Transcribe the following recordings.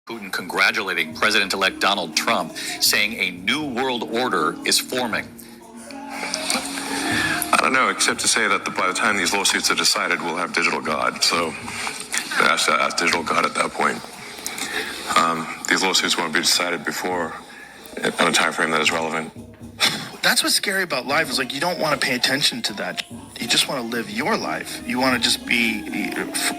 Putin congratulating President-elect Donald Trump, saying a new world order is forming. I don't know, except to say that by the time these lawsuits are decided, we'll have digital God. So ask digital God at that point. These lawsuits won't be decided before on a time frame that is relevant. That's what's scary about life, is like you don't want to pay attention to that. You just want to live your life. You want to just be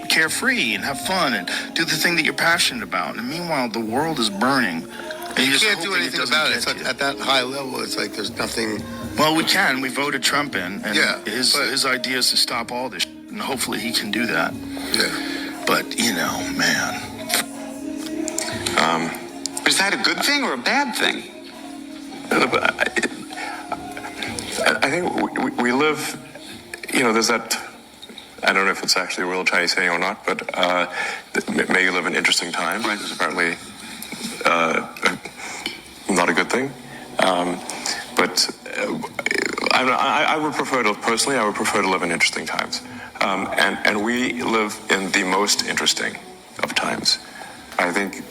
carefree and have fun and do the thing that you're passionate about. And meanwhile, the world is burning. And you can't do anything about it. It's like at that high level, it's like there's nothing. Well, we can. We voted Trump in. And his idea is to stop all this. And hopefully he can do that. Yeah. But, you know, man. Is that a good thing or a bad thing? I think we live, there's that, I don't know if it's actually a real Chinese saying or not, but may you live in interesting times, right? Is apparently not a good thing. But I would prefer to, personally, I would prefer to live in interesting times. And we live in the most interesting of times. I think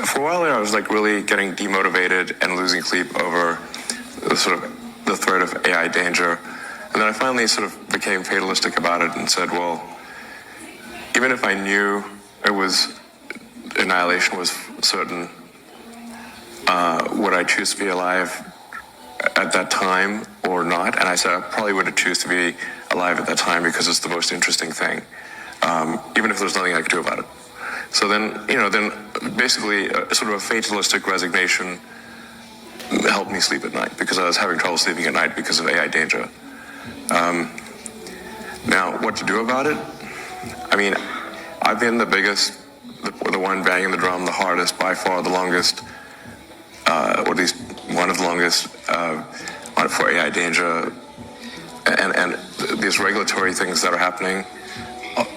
for a while there, I was like really getting demotivated and losing sleep over the threat of AI danger. And then I finally sort of became fatalistic about it and said, well, even if I knew annihilation was certain, would I choose to be alive at that time or not? And I said I probably would choose to be alive at that time because it's the most interesting thing, even if there's nothing I could do about it. So then, then basically sort of a fatalistic resignation helped me sleep at night because I was having trouble sleeping at night because of AI danger. Now, what to do about it? I mean, I've been the biggest, the one banging the drum the hardest, by far the longest, or at least one of the longest for AI danger. And these regulatory things that are happening,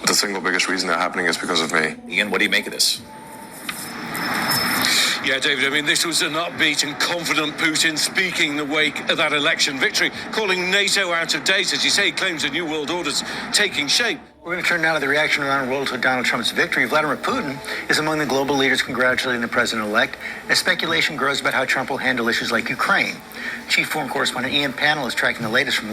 the single biggest reason they're happening is because of me. Ian, what do you make of this? Yeah, David, I mean, this was an upbeat and confident Putin speaking in the wake of that election victory, calling NATO out of date. As you say, he claims a new world order's taking shape. We're going to turn now to the reaction around the world to Donald Trump's victory. Vladimir Putin is among the global leaders congratulating the president-elect as speculation grows about how Trump will handle issues like Ukraine. Chief foreign correspondent Ian Pannell is tracking the latest from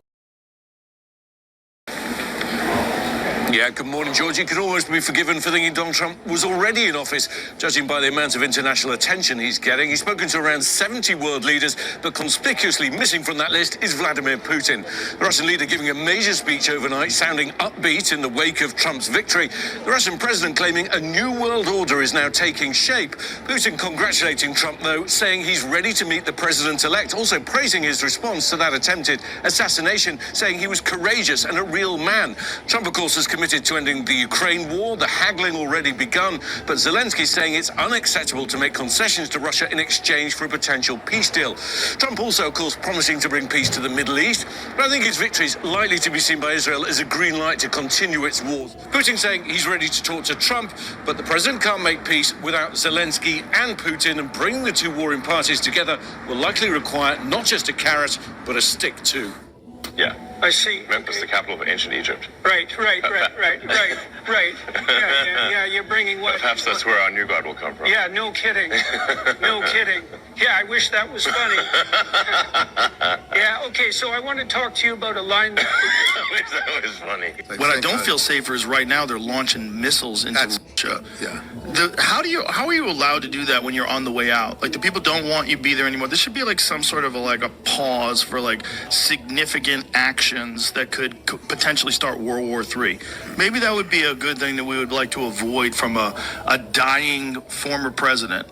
Yeah, good morning, George. You could almost be forgiven for thinking Donald Trump was already in office, judging by the amount of international attention he's getting. He's spoken to around 70 world leaders, but conspicuously missing from that list is Vladimir Putin. The Russian leader giving a major speech overnight, sounding upbeat in the wake of Trump's victory. The Russian president claiming a new world order is now taking shape. Putin congratulating Trump, though, saying he's ready to meet the president-elect, also praising his response to that attempted assassination, saying he was courageous and a real man. Trump, of course, has committed to ending the Ukraine war, the haggling already begun, but Zelensky saying it's unacceptable to make concessions to Russia in exchange for a potential peace deal. Trump also, of course, promising to bring peace to the Middle East, but I think his victory is likely to be seen by Israel as a green light to continue its wars. Putin saying he's ready to talk to Trump, but the president can't make peace without Zelensky and Putin, and bringing the two warring parties together will likely require not just a carrot, but a stick too. Yeah. I see. Memphis, the capital of ancient Egypt. Right. Yeah, you're bringing what? Perhaps that's where our new God will come from. Yeah, no kidding. No kidding. Yeah, I wish that was funny. Yeah, okay, so I want to talk to you about a line that... I wish that was funny. What I don't feel safer is right now they're launching missiles into Russia. Yeah. How are you allowed to do that when you're on the way out? Like, the people don't want you to be there anymore. There should be like some sort of a pause for like significant actions that could potentially start World War III. Maybe that would be a good thing that we would like to avoid from a dying former president.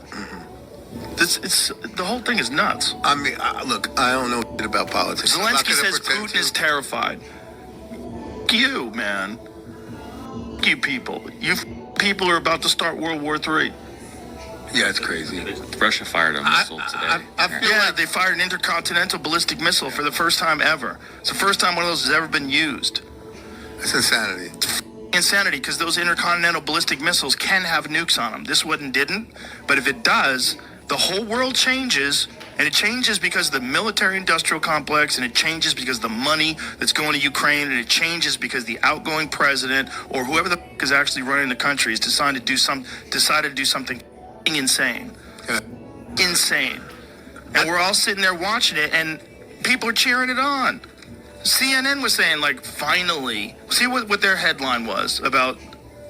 The whole thing is nuts. I mean, look, I don't know shit about politics. Zelensky says Putin is terrified. You, man. You people. You people are about to start World War III. Yeah, it's crazy. Russia fired a missile today. They fired an intercontinental ballistic missile for the first time ever. It's the first time one of those has ever been used. It's insanity. Insanity, because those intercontinental ballistic missiles can have nukes on them. This one didn't, but if it does, the whole world changes, And it changes because of the military-industrial complex, and it changes because of the money that's going to Ukraine, and it changes because the outgoing president or whoever the f- is actually running the country has decided to do something insane. Insane. And we're all sitting there watching it, and people are cheering it on. CNN was saying, like, finally, see what their headline was about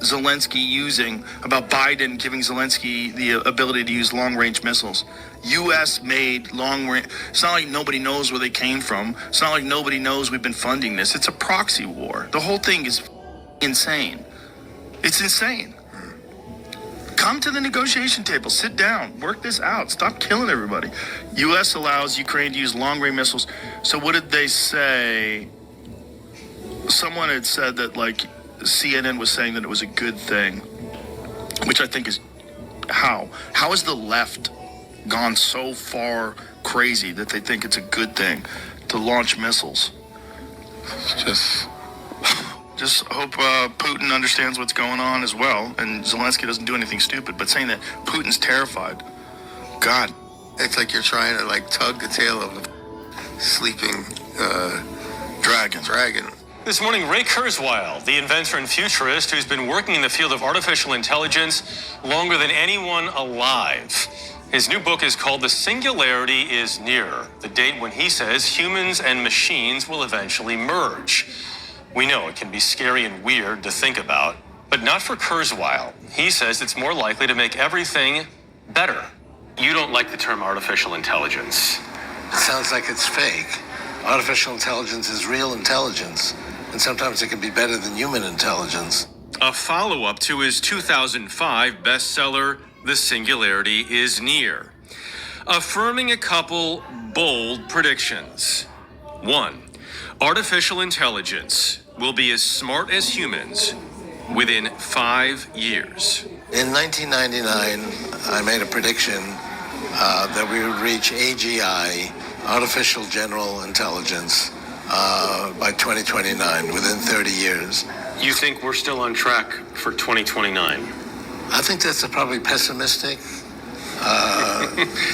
about Biden giving Zelensky the ability to use long-range missiles. U.S. made long-range. It's not like nobody knows where they came from. It's not like nobody knows we've been funding this. It's a proxy war. The whole thing is insane. It's insane. Come to the negotiation table. Sit down. Work this out. Stop killing everybody. U.S. allows Ukraine to use long-range missiles. So what did they say? Someone had said that, like, CNN was saying that it was a good thing, which I think is how? How has the left gone so far crazy that they think it's a good thing to launch missiles? Just hope Putin understands what's going on as well, and Zelensky doesn't do anything stupid. But saying that Putin's terrified, God, It's like you're trying to like tug the tail of the sleeping dragon. This morning, Ray Kurzweil, the inventor and futurist who's been working in the field of artificial intelligence longer than anyone alive. His new book is called The Singularity is Near, the date when he says humans and machines will eventually merge. We know it can be scary and weird to think about, but not for Kurzweil. He says it's more likely to make everything better. You don't like the term artificial intelligence. It sounds like it's fake. Artificial intelligence is real intelligence, and sometimes it can be better than human intelligence. A follow-up to his 2005 bestseller, The Singularity is Near, affirming a couple bold predictions. 1. Artificial intelligence will be as smart as humans within 5 years. In 1999, I made a prediction that we would reach AGI, Artificial General Intelligence, by 2029, within 30 years. You think we're still on track for 2029? I think that's probably pessimistic.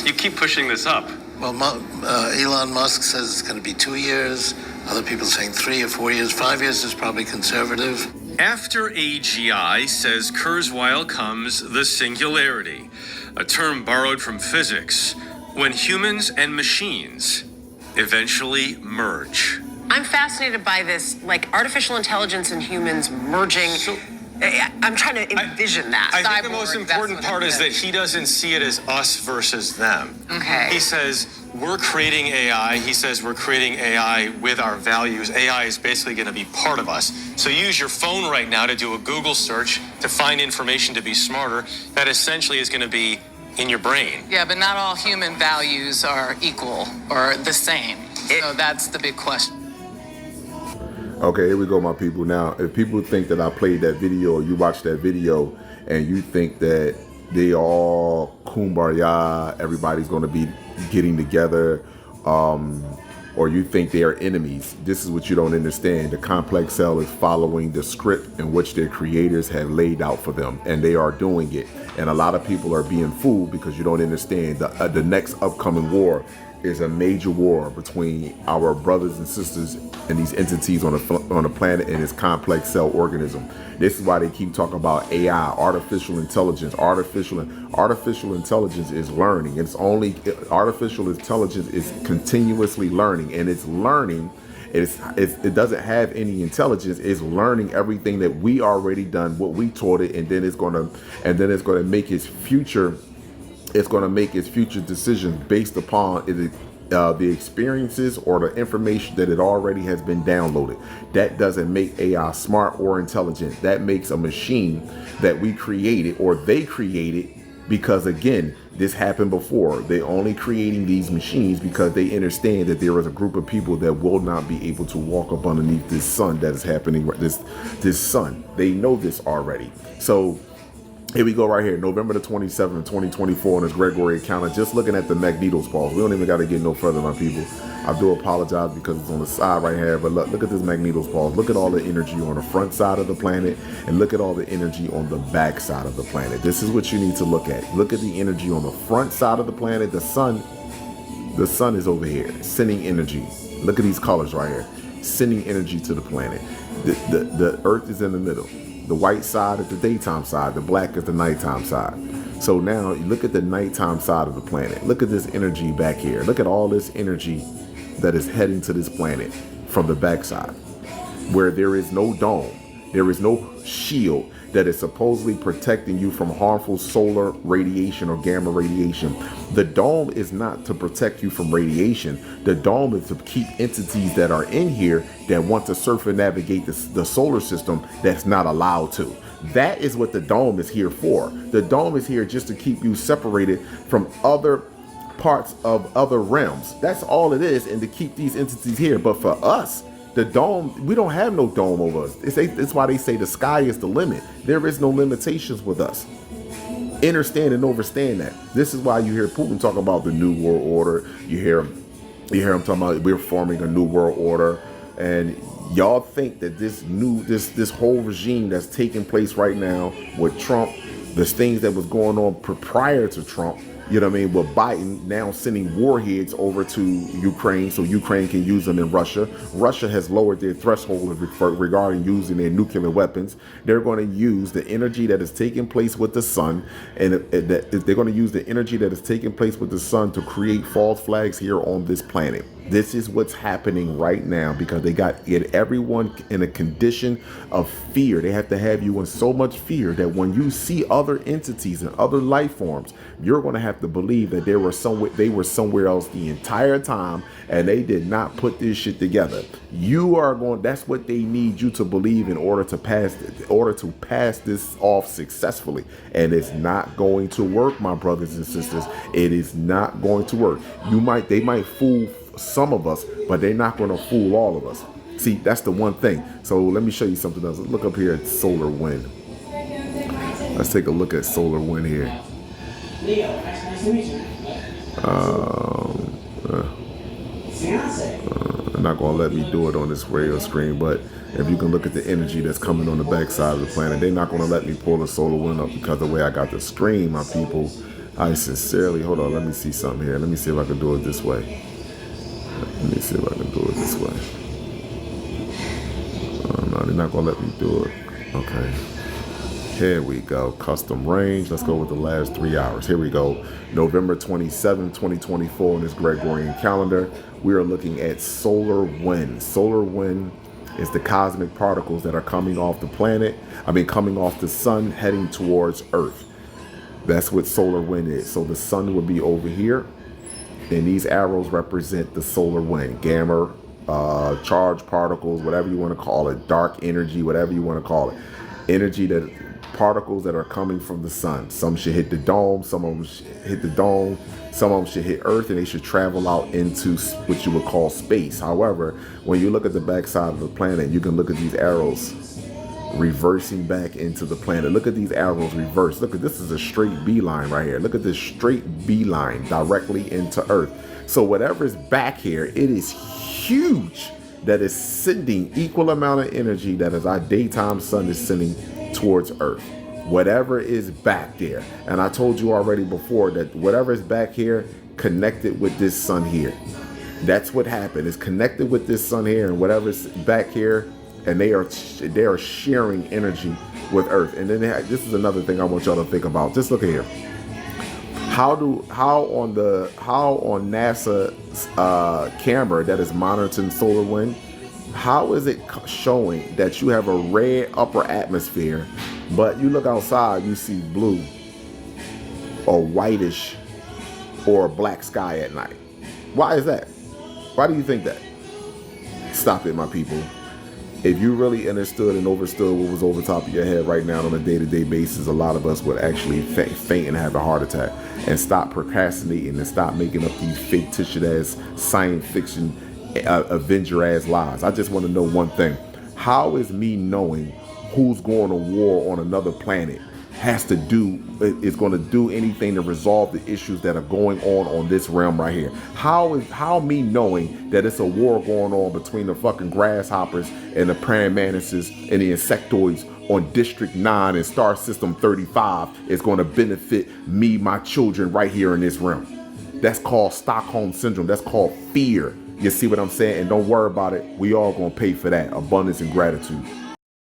You keep pushing this up. Well, Elon Musk says it's going to be 2 years. Other people saying 3 or 4 years. 5 years is probably conservative. After AGI, says Kurzweil, comes the singularity, a term borrowed from physics, when humans and machines eventually merge. I'm fascinated by this, like artificial intelligence and humans merging. I'm trying to envision that. I think the most important part is that he doesn't see it as us versus them. Okay. He says, we're creating AI. He says, we're creating AI with our values. AI is basically going to be part of us. So use your phone right now to do a Google search to find information to be smarter. That essentially is going to be in your brain. Yeah, but not all human values are equal or the same. So that's the big question. Okay, here we go, my people. Now, if people think that I played that video or you watched that video and you think that they all kumbaya, everybody's going to be getting together, or you think they are enemies, this is what you don't understand. The complex cell is following the script in which their creators have laid out for them, and they are doing it. And a lot of people are being fooled because you don't understand. The next upcoming war is a major war between our brothers and sisters and these entities on the planet and this complex cell organism. This is why they keep talking about AI, artificial intelligence. Artificial intelligence is learning. Artificial intelligence is continuously learning, and it's learning. It doesn't have any intelligence. It's learning everything that we already done, what we taught it, and then it's gonna make its future. It's going to make its future decisions based upon the experiences or the information that it already has been downloaded. That doesn't make AI smart or intelligent. That makes a machine that we created or they created because, again, this happened before. They're only creating these machines because they understand that there is a group of people that will not be able to walk up underneath this sun that is happening, this sun. They know this already. So here we go right here, November the 27th, 2024 on this Gregorian calendar. Just looking at the magneto's pause. We don't even got to get no further, my people. I do apologize because it's on the side right here, but look at this magneto's pause. Look at all the energy on the front side of the planet and look at all the energy on the back side of the planet. This is what you need to look at. Look at the energy on the front side of the planet, the sun. The sun is over here, sending energy. Look at these colors right here, sending energy to the planet. The earth is in the middle. The white side is the daytime side, the black is the nighttime side. So now you look at the nighttime side of the planet. Look at this energy back here. Look at all this energy that is heading to this planet from the backside, where there is no dome, there is no shield that is supposedly protecting you from harmful solar radiation or gamma radiation. The dome is not to protect you from radiation. The dome is to keep entities that are in here that want to circumnavigate the solar system that's not allowed to. That is what the dome is here for. The dome is here just to keep you separated from other parts of other realms. That's all it is, and to keep these entities here. But for us, the dome, we don't have no dome over us. It's why they say the sky is the limit. There is no limitations with us. Understand and overstand that. This is why you hear Putin talk about the new world order. You hear him talking about we're forming a new world order, and y'all think that this whole regime that's taking place right now with Trump, the things that was going on prior to Trump, you know what I mean, with Biden now sending warheads over to Ukraine so Ukraine can use them in Russia. Russia has lowered their threshold regarding using their nuclear weapons. They're going to use the energy that is taking place with the sun, and they're going to use the energy that is taking place with the sun to create false flags here on this planet. This is what's happening right now because they got everyone in a condition of fear. They have to have you in so much fear that when you see other entities and other life forms, you're going to have to believe that they were somewhere else the entire time, and they did not put this shit together. That's what they need you to believe in order to pass this off successfully. And it's not going to work, my brothers and sisters. It is not going to work. They might fool some of us, but they're not going to fool all of us. See, that's the one thing. So let me show you something else. Let's look up here at solar wind. Let's take a look at solar wind here. They're not going to let me do it on this radio screen, but if you can look at the energy that's coming on the backside of the planet, they're not going to let me pull the solar wind up because of the way I got the screen, my people. I sincerely, hold on, let me see something here. Let me see if I can do it this way. Let me see if I can do it this way. No, they're not going to let me do it. Okay. Here we go. Custom range. Let's go with the last 3 hours. Here we go. November 27, 2024 on this Gregorian calendar. We are looking at solar wind. Solar wind is the cosmic particles that are coming off the planet. Coming off the sun, heading towards Earth. That's what solar wind is. So the sun would be over here, and these arrows represent the solar wind, gamma, charged particles, whatever you want to call it, dark energy, whatever you want to call it. Energy particles that are coming from the sun. Some should hit the dome, some of them should hit the dome, some of them should hit Earth, and they should travel out into what you would call space. However, when you look at the backside of the planet, you can look at these arrows reversing back into the planet. Look at these arrows reverse. Look at this is a straight beeline right here. Look at this straight beeline directly into Earth. So whatever is back here, it is huge, that is sending equal amount of energy that is our daytime sun is sending towards Earth. Whatever is back there, and I told you already before that whatever is back here connected with this sun here. That's what happened. It's connected with this sun here, and whatever's back here, and they are sharing energy with Earth. And then this is another thing I want y'all to think about. Just look at here. How on NASA's camera that is monitoring solar wind, how is it showing that you have a red upper atmosphere, but you look outside, you see blue or whitish or a black sky at night? Why is that? Why do you think that? Stop it, my people. If you really understood and overstood what was over top of your head right now on a day-to-day basis, a lot of us would actually faint and have a heart attack, and stop procrastinating and stop making up these fictitious science fiction Avenger-ass lies. I just want to know one thing. How is me knowing who's going to war on another planet is going to do anything to resolve the issues that are going on this realm right here? How me knowing that it's a war going on between the fucking grasshoppers and the praying mantises and the insectoids on District 9 and Star System 35 is going to benefit me, my children right here in this realm? That's called Stockholm Syndrome. That's called fear. You see what I'm saying? And don't worry about it. We all gonna pay for that. Abundance and gratitude.